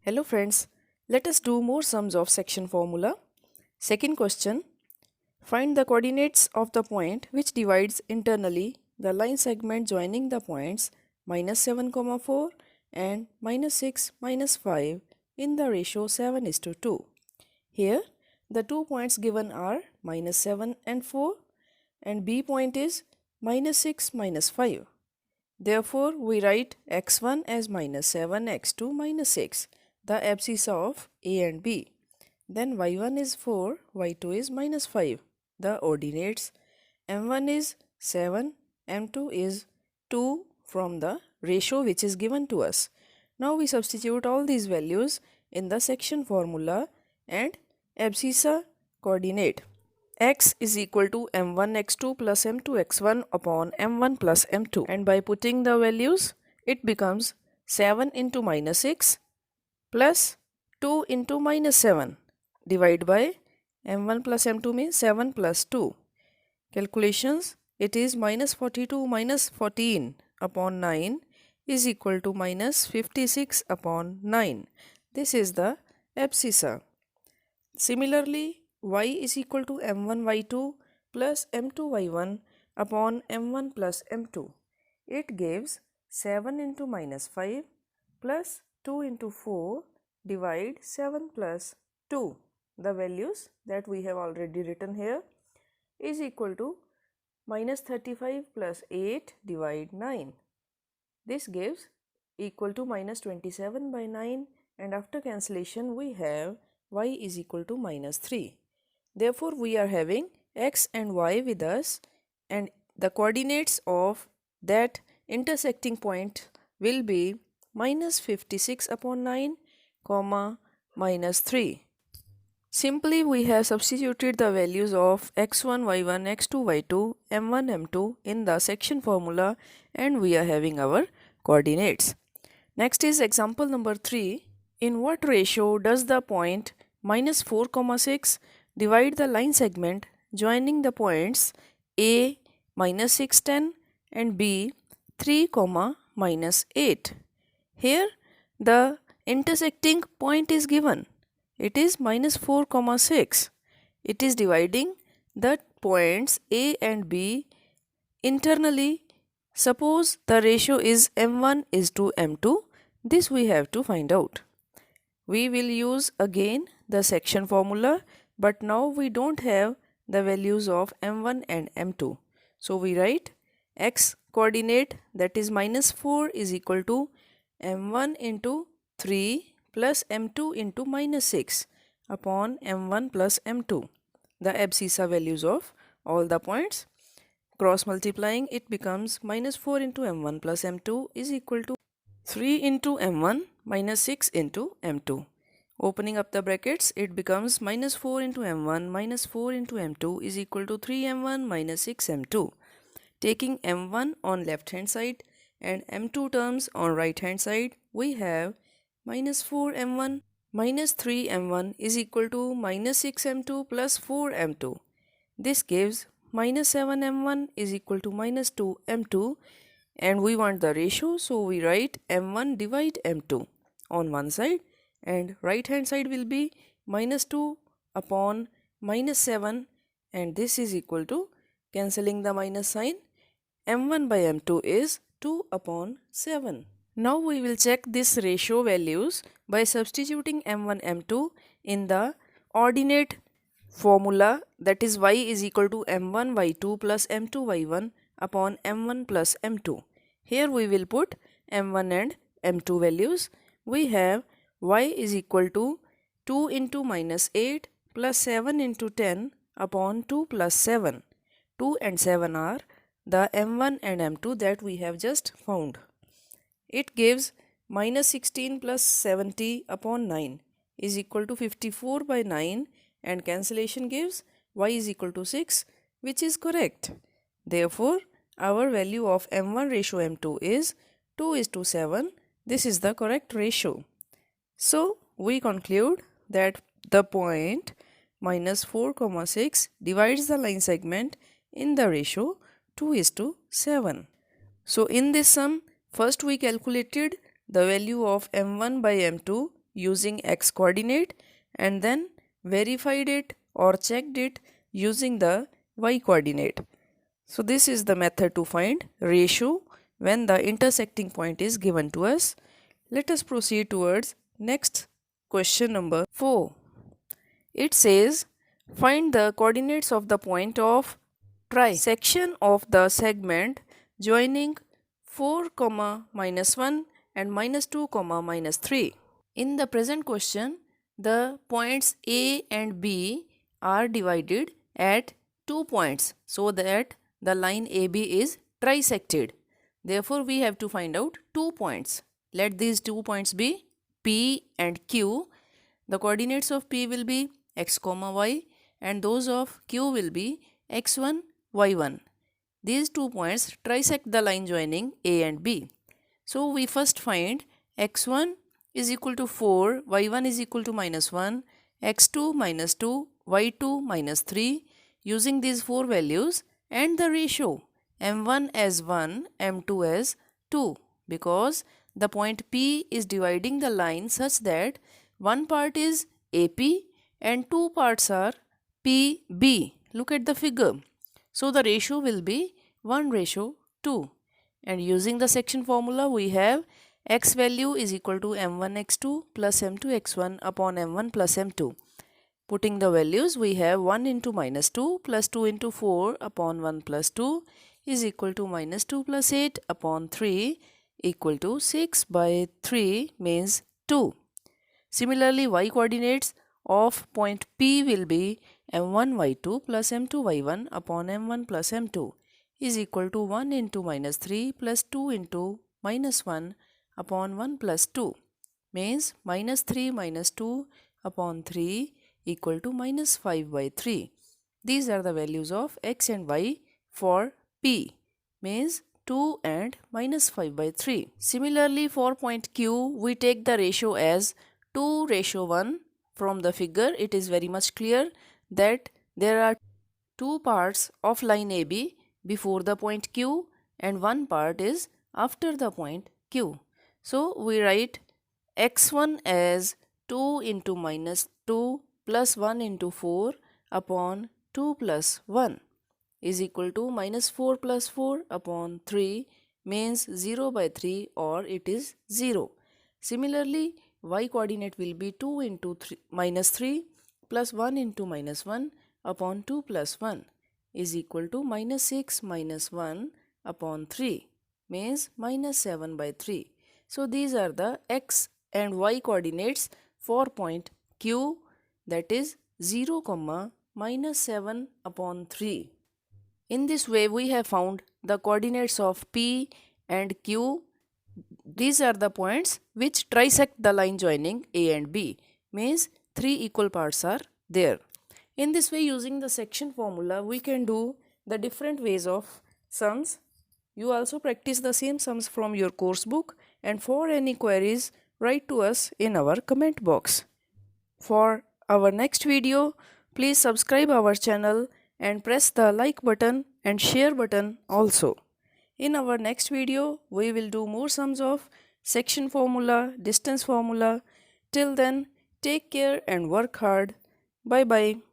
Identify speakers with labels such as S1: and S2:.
S1: Hello friends, let us do more sums of section formula. Second question, find the coordinates of the point which divides internally the line segment joining the points -7, 4 and -6, -5 in the ratio 7:2. Here, the 2 points given are -7 and 4 and B point is -6, -5. Therefore, we write x1 as -7, x2 -6, the abscissa of A and B. Then y1 is 4, y2 is -5. The ordinates m1 is 7, m2 is 2 from the ratio which is given to us. Now we substitute all these values in the section formula and abscissa coordinate. X is equal to m1 x2 plus m2 x1 upon m1 plus m2, and by putting the values it becomes 7 into -6 plus 2 into -7 divided by m1 plus m2 means 7 plus 2. Calculations, it is -42 minus 14 upon 9 is equal to -56 upon 9. This is the abscissa. Similarly, y is equal to m1 y2 plus m2 y1 upon m1 plus m2. It gives 7 into -5 plus 2 into 4 divide 7 plus 2. The values that we have already written here is equal to -35 plus 8 divide 9. This gives equal to -27 by 9, and after cancellation we have y is equal to -3. Therefore, we are having x and y with us, and the coordinates of that intersecting point will be -56 upon 9, -3. Simply, we have substituted the values of x1, y1, x2, y2, m1, m2 in the section formula, and we are having our coordinates. Next is example number 3. In what ratio does the point -4, 6 divide the line segment joining the points A -6, 10 and B 3, -8? Here the intersecting point is given. It is -4, 6. It is dividing the points A and B internally. Suppose the ratio is m1 is to m2. This we have to find out. We will use again the section formula, but now we don't have the values of m1 and m2. So we write x coordinate, that is -4, is equal to m1 into 3 plus m2 into -6 upon m1 plus m2. The abscissa values of all the points. Cross multiplying, it becomes -4 into m1 plus m2 is equal to 3 into m1 minus 6 into m2. Opening up the brackets, it becomes -4 into m1 minus 4 into m2 is equal to 3m1 minus 6m2. Taking m1 on left hand side and m2 terms on right hand side, we have -4m1 minus 3m1 is equal to -6m2 plus 4m2. This gives -7m1 is equal to -2m2, and we want the ratio, so we write m1 divide m2 on one side, and right hand side will be -2 upon -7, and this is equal to, cancelling the minus sign, m1 by m2 is 2 upon 7. Now we will check this ratio values by substituting m1 m2 in the ordinate formula, that is y is equal to m1 y2 plus m2 y1 upon m1 plus m2. Here we will put m1 and m2 values. We have y is equal to 2 into -8 plus 7 into 10 upon 2 plus 7. 2 and 7 are the m1 and m2 that we have just found. It gives -16 plus 70 upon 9 is equal to 54 by 9, and cancellation gives y is equal to 6, which is correct. Therefore, our value of m1 ratio m2 is 2:7. This is the correct ratio. So, we conclude that the point -4, 6 divides the line segment in the ratio 2:7. So, in this sum, first we calculated the value of m1 by m2 using x coordinate and then verified it or checked it using the y coordinate. So this is the method to find ratio when the intersecting point is given to us. Let us proceed towards next question number 4. It says find the coordinates of the point of trisection of the segment joining 4, -1 and -2, -3. In the present question, the points A and B are divided at 2 points so that the line AB is trisected. Therefore, we have to find out 2 points. Let these 2 points be P and Q. The coordinates of P will be x, y and those of Q will be x1, y1. These 2 points trisect the line joining A and B. So we first find x1 is equal to 4, y1 is equal to -1, x2 -2, y2 -3 using these 4 values and the ratio m1 as 1, m2 as 2 because the point P is dividing the line such that one part is AP and 2 parts are PB. Look at the figure. So the ratio will be 1:2. And using the section formula, we have x value is equal to m1 x2 plus m2 x1 upon m1 plus m2. Putting the values, we have 1 into -2 plus 2 into 4 upon 1 plus 2 is equal to -2 plus 8 upon 3 equal to 6/3 means 2. Similarly, y coordinates of point P will be m1 y2 plus m2 y1 upon m1 plus m2 is equal to 1 into -3 plus 2 into -1 upon 1 plus 2 means -3 minus 2 upon 3 equal to -5/3. These are the values of x and y for P means 2 and -5/3. Similarly, for point Q, we take the ratio as 2:1. From the figure, it is very much clear that there are 2 parts of line AB before the point Q and one part is after the point Q. So we write x1 as 2 into -2 plus 1 into 4 upon 2 plus 1 is equal to -4 plus 4 upon 3 means 0/3 or it is 0. Similarly, y coordinate will be 2 into -3 plus 1 into -1 upon 2 plus 1 is equal to -6 minus 1 upon 3 means -7/3. So these are the x and y coordinates for point Q, that is 0, -7 upon 3. In this way, we have found the coordinates of P and Q. These are the points which trisect the line joining A and B, means 3 equal parts are there. In this way, using the section formula, we can do the different ways of sums. You also practice the same sums from your course book, and for any queries, write to us in our comment box. For our next video, please subscribe our channel and press the like button and share button also. In our next video, we will do more sums of section formula, distance formula. Till then, take care and work hard. Bye bye.